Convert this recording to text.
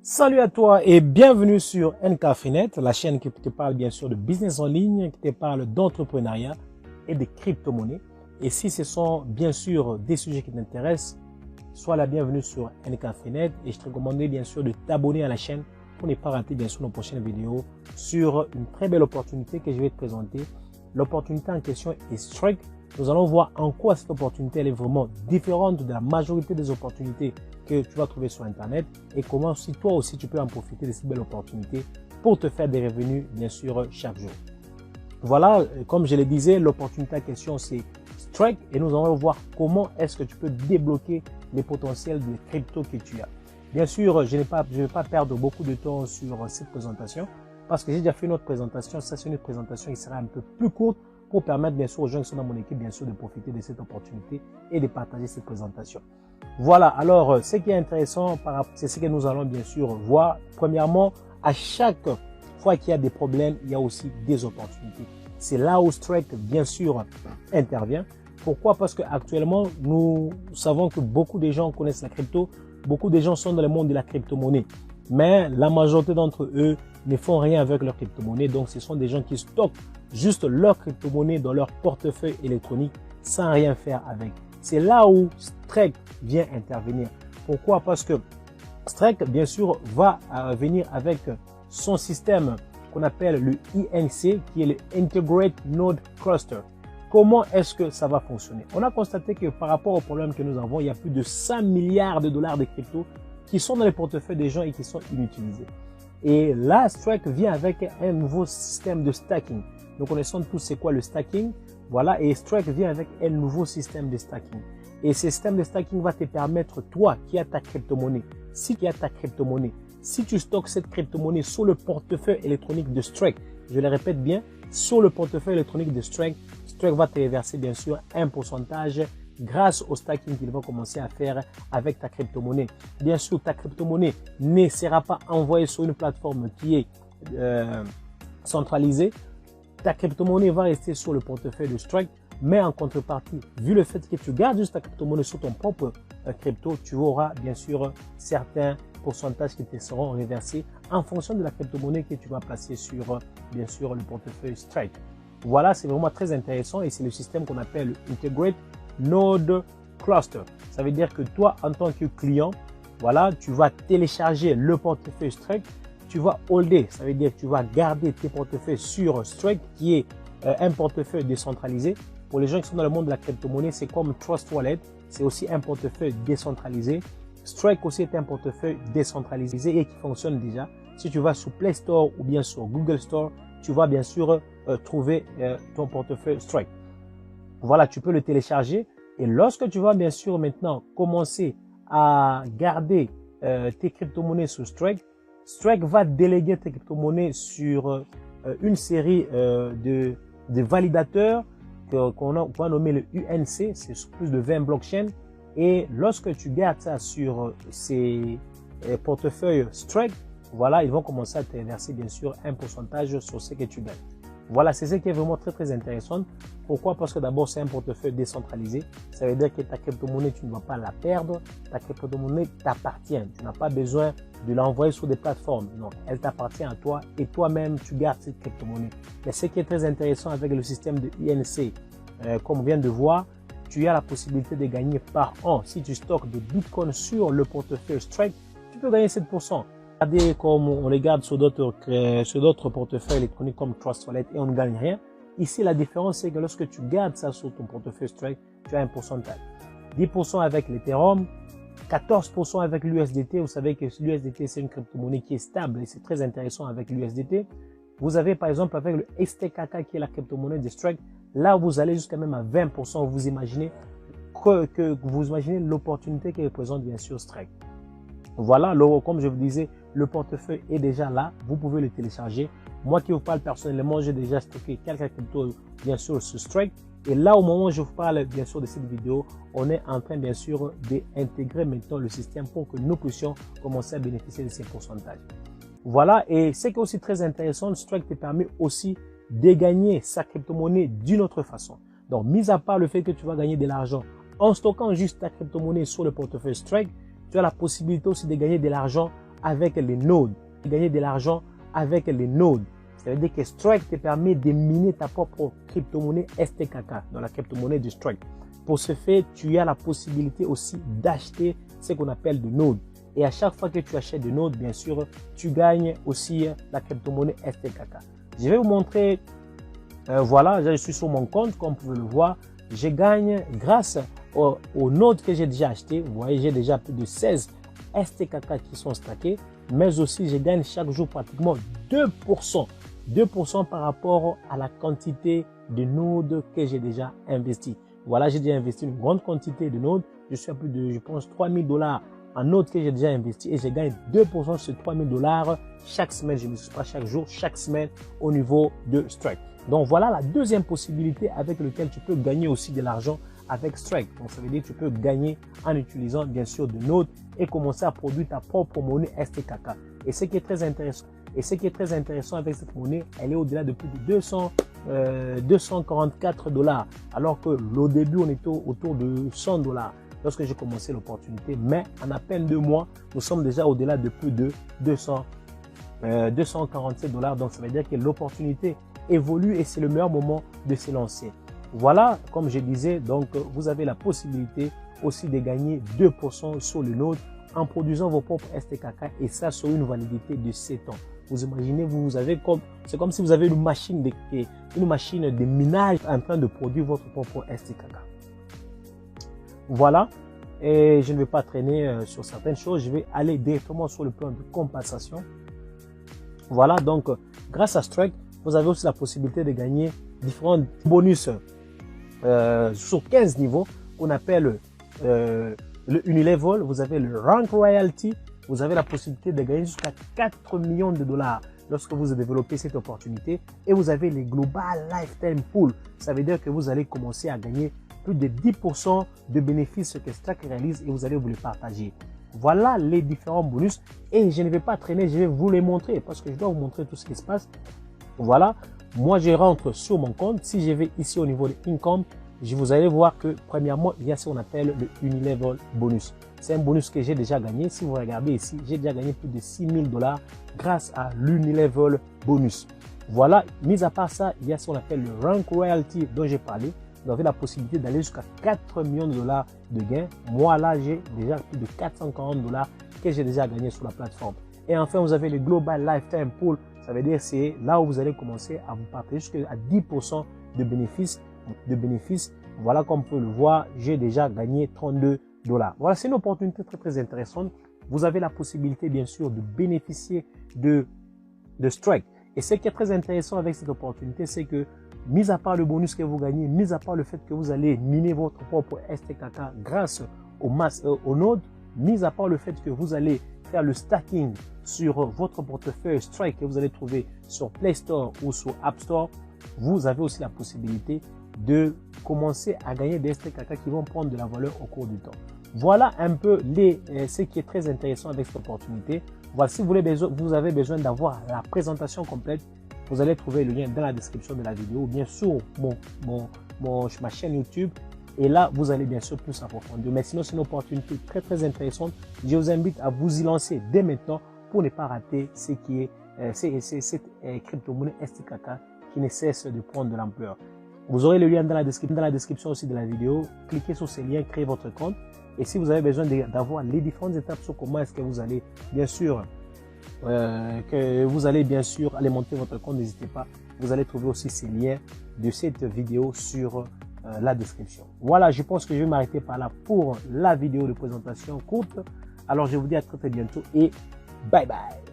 Salut à toi et bienvenue sur NKFriNet, la chaîne qui te parle bien sûr de business en ligne, qui te parle d'entrepreneuriat et de crypto-monnaies. Et si ce sont bien sûr des sujets qui t'intéressent, sois la bienvenue sur NKFriNet et je te recommande bien sûr de t'abonner à la chaîne pour ne pas rater bien sûr nos prochaines vidéos sur une très belle opportunité que je vais te présenter. L'opportunité en question est Strike. Nous allons voir en quoi cette opportunité elle est vraiment différente de la majorité des opportunités que tu vas trouver sur Internet et comment si toi aussi tu peux en profiter de cette belle opportunité pour te faire des revenus bien sûr chaque jour. Voilà, comme je le disais, l'opportunité en question c'est Strike et nous allons voir comment est-ce que tu peux débloquer les potentiels de crypto que tu as. Bien sûr, je ne vais pas perdre beaucoup de temps sur cette présentation parce que j'ai déjà fait une autre présentation. Ça, c'est une présentation qui sera un peu plus courte pour permettre bien sûr aux gens qui sont dans mon équipe bien sûr de profiter de cette opportunité et de partager cette présentation. Voilà, alors ce qui est intéressant, c'est ce que nous allons bien sûr voir. Premièrement, à chaque fois qu'il y a des problèmes, il y a aussi des opportunités. C'est là où Strike bien sûr intervient. Pourquoi? Parce qu'actuellement, nous savons que beaucoup de gens connaissent la crypto, beaucoup de gens sont dans le monde de la crypto-monnaie. Mais la majorité d'entre eux ne font rien avec leur crypto-monnaie. Donc, ce sont des gens qui stockent juste leur crypto-monnaie dans leur portefeuille électronique sans rien faire avec. C'est là où Strike vient intervenir. Pourquoi? Parce que Strike, bien sûr, va venir avec son système qu'on appelle le INC, qui est le Integrated Node Cluster. Comment est-ce que ça va fonctionner? On a constaté que par rapport au problème que nous avons, il y a plus de 100 milliards de dollars de crypto qui sont dans les portefeuilles des gens et qui sont inutilisés. Et là, Strike vient avec un nouveau système de stacking. Nous connaissons tous c'est quoi le stacking. Voilà, et Strike vient avec un nouveau système de stacking. Et ce système de stacking va te permettre, toi qui as ta crypto-monnaie, si tu stockes cette crypto-monnaie sur le portefeuille électronique de Strike, je le répète bien, sur le portefeuille électronique de Strike, Strike va te verser bien sûr un pourcentage grâce au stacking qu'il va commencer à faire avec ta crypto-monnaie. Bien sûr, ta crypto-monnaie ne sera pas envoyée sur une plateforme qui est centralisée. Ta crypto-monnaie va rester sur le portefeuille de Strike, mais en contrepartie, vu le fait que tu gardes juste ta crypto-monnaie sur ton propre crypto, tu auras bien sûr certains pourcentages qui te seront reversés en fonction de la crypto-monnaie que tu vas placer sur bien sûr le portefeuille Strike. Voilà, c'est vraiment très intéressant et c'est le système qu'on appelle Integrated Node Cluster. Ça veut dire que toi, en tant que client, voilà, tu vas télécharger le portefeuille Strike, tu vas holder, ça veut dire que tu vas garder tes portefeuilles sur Strike, qui est un portefeuille décentralisé. Pour les gens qui sont dans le monde de la crypto-monnaie, c'est comme Trust Wallet, c'est aussi un portefeuille décentralisé. Strike aussi est un portefeuille décentralisé et qui fonctionne déjà. Si tu vas sur Play Store ou bien sur Google Store, tu vas bien sûr trouver ton portefeuille Strike. Voilà, tu peux le télécharger et lorsque tu vas bien sûr maintenant commencer à garder tes crypto-monnaies sur Strike, Strike va déléguer tes crypto-monnaies sur une série de validateurs qu'on va nommer le UNC, c'est sur plus de 20 blockchains. Et lorsque tu gardes ça sur ces portefeuilles Strike, voilà, ils vont commencer à te verser bien sûr un pourcentage sur ce que tu gagnes. Voilà, c'est ce qui est vraiment très intéressant. Pourquoi? Parce que d'abord, c'est un portefeuille décentralisé. Ça veut dire que ta crypto-monnaie, tu ne vas pas la perdre. Ta crypto-monnaie t'appartient. Tu n'as pas besoin de l'envoyer sur des plateformes. Non, elle t'appartient à toi et toi-même, tu gardes cette crypto-monnaie. Mais ce qui est très intéressant avec le système de INC, comme on vient de voir, tu as la possibilité de gagner par an. Si tu stockes des bitcoins sur le portefeuille Strike, tu peux gagner 7%. Regardez comme on les garde sur d'autres portefeuilles électroniques comme Trust Wallet et on ne gagne rien. Ici, la différence, c'est que lorsque tu gardes ça sur ton portefeuille Strike, tu as un pourcentage. 10% avec l'Ethereum, 14% avec l'USDT. Vous savez que l'USDT, c'est une crypto-monnaie qui est stable et c'est très intéressant avec l'USDT. Vous avez par exemple avec le STKK qui est la crypto-monnaie de Strike. Là, vous allez jusqu'à même à 20%. Vous imaginez l'opportunité que représente bien sûr Strike. Voilà, comme je vous disais, le portefeuille est déjà là. Vous pouvez le télécharger. Moi qui vous parle personnellement, j'ai déjà stocké quelques cryptos bien sûr sur Strike. Et là, au moment où je vous parle bien sûr de cette vidéo, on est en train bien sûr d'intégrer maintenant le système pour que nous puissions commencer à bénéficier de ces pourcentages. Voilà, et ce qui est aussi très intéressant, Strike te permet aussi de gagner sa crypto-monnaie d'une autre façon. Donc, mis à part le fait que tu vas gagner de l'argent en stockant juste ta crypto-monnaie sur le portefeuille Strike, tu as la possibilité aussi de gagner de l'argent avec les nodes, gagner de l'argent avec les nodes. Ça veut dire que Strike te permet de miner ta propre crypto-monnaie STKK, dans la crypto-monnaie de Strike. Pour ce fait, tu as la possibilité aussi d'acheter ce qu'on appelle des nodes. Et à chaque fois que tu achètes des nodes, bien sûr, tu gagnes aussi la crypto-monnaie STKK. Je vais vous montrer, voilà, je suis sur mon compte, comme vous pouvez le voir. Je gagne grâce aux nodes que j'ai déjà achetés. Vous voyez, j'ai déjà plus de 16 STKK qui sont stackés. Mais aussi, je gagne chaque jour pratiquement 2%. 2% par rapport à la quantité de nodes que j'ai déjà investi. Voilà, j'ai déjà investi une grande quantité de nodes. Je suis à plus de, je pense, $3000 en nodes que j'ai déjà investi et je gagne 2% sur $3000 chaque semaine. Je ne me suis pas chaque jour, chaque semaine au niveau de Strike. Donc voilà la deuxième possibilité avec laquelle tu peux gagner aussi de l'argent avec Strike. Donc ça veut dire que tu peux gagner en utilisant bien sûr des nodes et commencer à produire ta propre monnaie STKK. Et ce qui est très intéressant, avec cette monnaie, elle est au-delà de plus de 244 $, alors que au début on était autour de 100 $ lorsque j'ai commencé l'opportunité. Mais en à peine 2 mois, nous sommes déjà au-delà de plus de 247 $. Donc ça veut dire que l'opportunité évolue et c'est le meilleur moment de se lancer. Voilà, comme je disais, donc vous avez la possibilité aussi de gagner 2% sur le node en produisant vos propres STKK et ça sur une validité de 7 ans. Vous imaginez, c'est comme si vous avez une machine de minage en train de produire votre propre STKK. Voilà, et je ne vais pas traîner sur certaines choses, je vais aller directement sur le plan de compensation. Voilà, donc grâce à Strike, vous avez aussi la possibilité de gagner différents bonus sur 15 niveaux qu'on appelle le Unilevel. Vous avez le Rank Royalty. Vous avez la possibilité de gagner jusqu'à 4 millions de $. Lorsque vous développez cette opportunité. Et vous avez les Global Lifetime Pool. Ça veut dire que vous allez commencer à gagner plus de 10% de bénéfices que Strike réalise et vous allez vous les partager. Voilà les différents bonus. Et je ne vais pas traîner, je vais vous les montrer parce que je dois vous montrer tout ce qui se passe. Voilà. Moi, je rentre sur mon compte. Si je vais ici au niveau de Income, vous allez voir que premièrement, il y a ce qu'on appelle le Unilevel Bonus. C'est un bonus que j'ai déjà gagné. Si vous regardez ici, j'ai déjà gagné plus de 6000 $ grâce à l'Unilevel Bonus. Voilà, mis à part ça, il y a ce qu'on appelle le Rank Royalty dont j'ai parlé. Vous avez la possibilité d'aller jusqu'à 4 millions de $ de gains. Moi, là, j'ai déjà plus de 440 $ que j'ai déjà gagné sur la plateforme. Et enfin, vous avez le Global Lifetime Pool. Ça veut dire c'est là où vous allez commencer à vous partager jusqu'à 10% de bénéfices. Voilà, comme vous pouvez le voir, j'ai déjà gagné 32 $. Voilà, c'est une opportunité très intéressante. Vous avez la possibilité bien sûr de bénéficier de Strike. Et ce qui est très intéressant avec cette opportunité, c'est que mis à part le bonus que vous gagnez, mis à part le fait que vous allez miner votre propre STKK grâce au node, mis à part le fait que vous allez faire le stacking sur votre portefeuille Strike que vous allez trouver sur Play Store ou sur App Store, vous avez aussi la possibilité de commencer à gagner des STKK qui vont prendre de la valeur au cours du temps. Voilà un peu ce qui est très intéressant avec cette opportunité. Voilà, si vous avez besoin d'avoir la présentation complète, vous allez trouver le lien dans la description de la vidéo ou bien sur ma chaîne YouTube. Et là, vous allez bien sûr plus approfondir. Mais sinon, c'est une opportunité très intéressante. Je vous invite à vous y lancer dès maintenant pour ne pas rater ce qui est cette crypto-monnaie STKK qui ne cesse de prendre de l'ampleur. Vous aurez le lien dans la description aussi de la vidéo. Cliquez sur ces liens, créez votre compte. Et si vous avez besoin d'avoir les différentes étapes sur comment est-ce que vous allez bien sûr alimenter votre compte, n'hésitez pas. Vous allez trouver aussi ces liens de cette vidéo sur la description. Voilà, je pense que je vais m'arrêter par là pour la vidéo de présentation courte. Alors, je vous dis à très bientôt et bye bye.